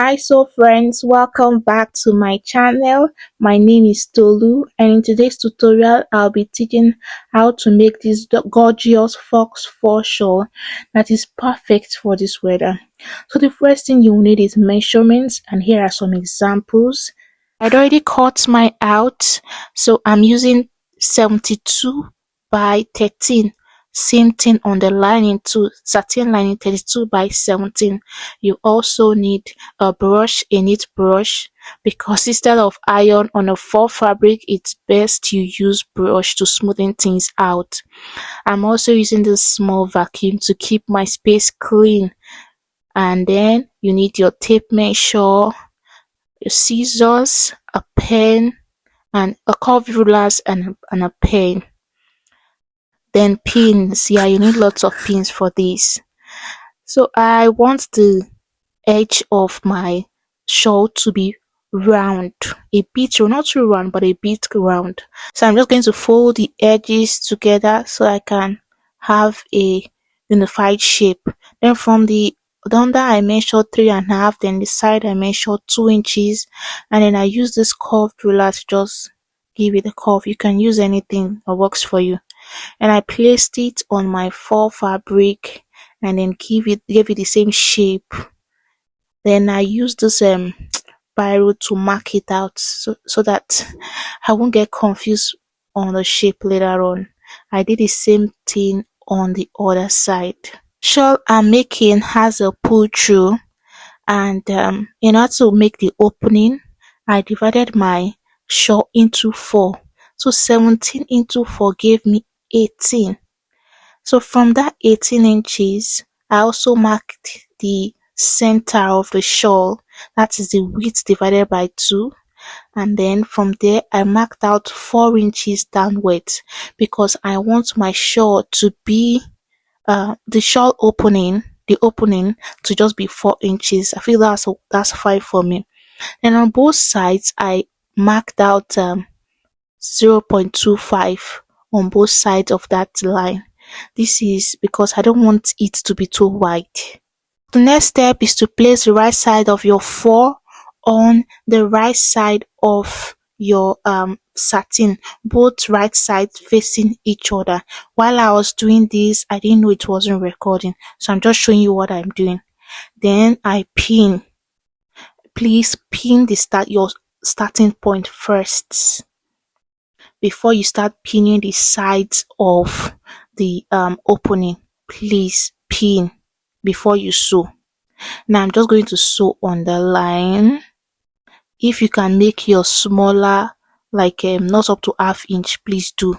Hi, so friends, welcome back to my channel. My name is Tolu, and in today's tutorial, I'll be teaching how to make this gorgeous fox fur shawl that is perfect for this weather. So the first thing you need is measurements, and here are some examples. I'd already cut mine out, so I'm using 72 by 13. Same thing on the lining too, satin lining 32 by 17. You also need a brush, a knit brush, because instead of iron on a fur fabric, it's best you use brush to smoothen things out. I'm also using this small vacuum to keep my space clean. And then you need your tape measure, your scissors, a pen, and a curved rulers and a pen. Then pins. Yeah, you need lots of pins for this. So I want the edge of my shawl to be round, a bit round, not too round, but a bit round. So I'm just going to fold the edges together so I can have a unified shape. Then from the under I measured 3.5, then the side I measured 2 inches, and then I use this curved ruler to just give it a curve. You can use anything that works for you. And I placed it on my fur fabric and then gave it the same shape. Then I used this biro to mark it out so that I won't get confused on the shape later on. I did the same thing on the other side. Shawl I'm making has a pull through, and in order to make the opening, I divided my shawl into 4. So 17 into 4 gave me 18. So from that 18 inches, I also marked the center of the shawl, that is the width divided by 2, and then from there I marked out 4 inches downwards because I want my shawl to be the shawl opening, to just be 4 inches. I feel that's fine for me. Then on both sides I marked out 0.25 on both sides of that line. This is because I don't want it to be too wide. The next step is to place the right side of your fur on the right side of your satin, both right sides facing each other. While I was doing this, I didn't know it wasn't recording, so I'm just showing you what I'm doing. Then I pin. Please pin your starting point first before you start pinning the sides of the opening. Please pin before you sew. Now I'm just going to sew on the line. If you can make your smaller, like not up to half inch, please do.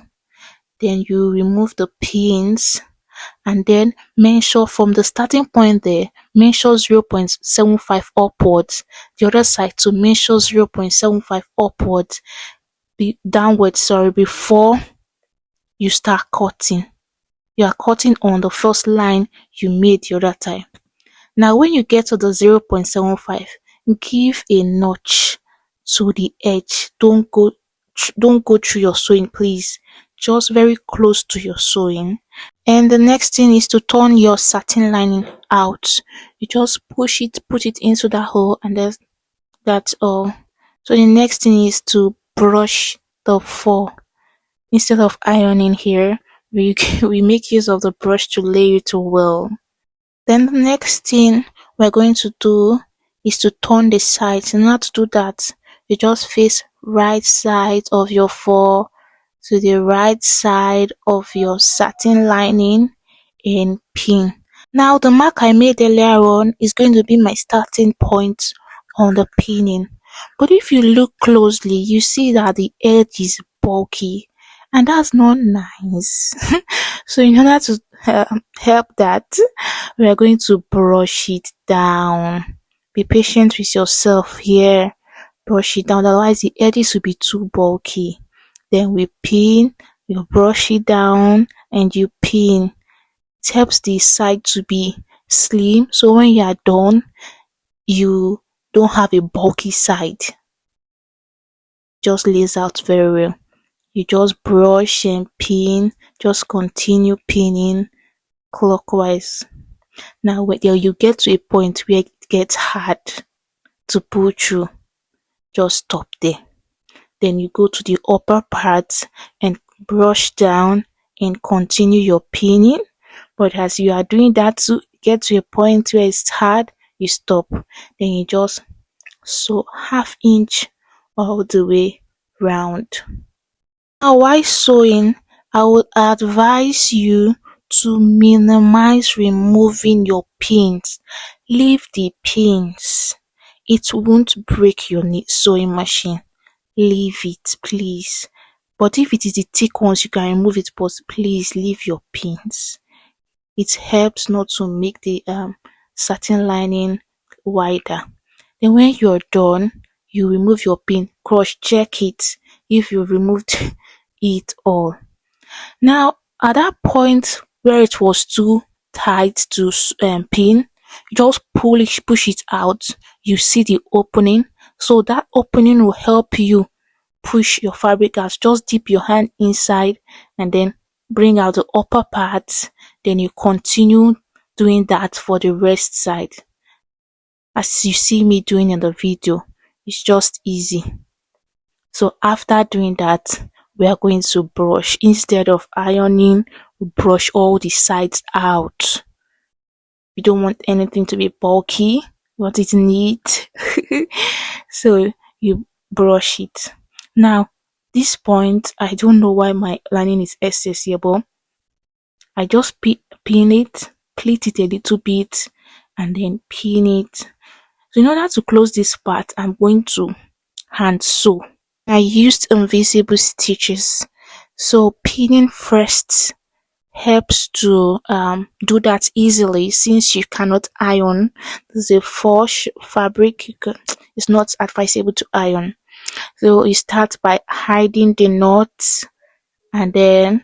Then you remove the pins and then measure from the starting point there, measure 0.75 upwards. The other side to measure 0.75 upwards, downwards, before you start cutting. You are cutting on the first line you made the other time. Now when you get to the 0.75, give a notch to the edge. Don't go through your sewing, please. Just very close to your sewing. And the next thing is to turn your satin lining out. You just push it, put it into the hole, and that's all. So the next thing is to brush the fur. Instead of ironing here, we make use of the brush to lay it well. Then the next thing we're going to do is to turn the sides. In order to do that, you just face right side of your fur to the right side of your satin lining and pin. Now the mark I made earlier on is going to be my starting point on the pinning. But if you look closely, you see that the edge is bulky, and that's not nice. So in order to help that, we are going to brush it down. Be patient with yourself here. Brush it down, otherwise the edges will be too bulky. Then we pin, you brush it down, and you pin. It helps the side to be slim, so when you are done, you don't have a bulky side. Just lays out very well. You just brush and pin, just continue pinning clockwise. Now when you get to a point where it gets hard, to pull through, just stop there. Then you go to the upper part and brush down and continue your pinning. But as you are doing that to get to a point where it's hard, you stop. Then you just sew half inch all the way round. Now while sewing, I would advise you to minimize removing your pins. Leave the pins. It won't break your sewing machine. Leave it, please. But if it is the thick ones, you can remove it, but please leave your pins. It helps not to make the satin lining wider. Then when you're done, you remove your pin, cross check it if you removed it all. Now at that point where it was too tight to pin, you just push it out. You see the opening, so that opening will help you push your fabric out. Just dip your hand inside and then bring out the upper part. Then you continue doing that for the rest side as you see me doing in the video. It's just easy. So after doing that, we are going to brush. Instead of ironing, we brush all the sides out. You don't want anything to be bulky, you want it neat. So you brush it. Now this point, I don't know why my lining is excess here, but I just pin it, pleat it a little bit, and then pin it. So in order to close this part, I'm going to hand sew. I used invisible stitches, so pinning first helps to do that easily since you cannot iron. This is a Faux fabric, it's not advisable to iron. So you start by hiding the knots and then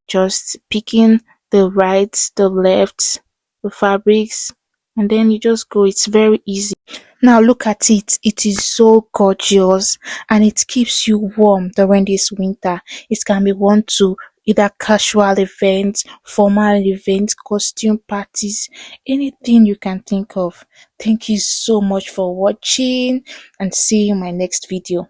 just picking the right, the left, the fabrics, and then you just go. It's very easy. Now look at it. It is so gorgeous and it keeps you warm during this winter. It can be worn to either casual events, formal events, costume parties, anything you can think of. Thank you so much for watching and see you in my next video.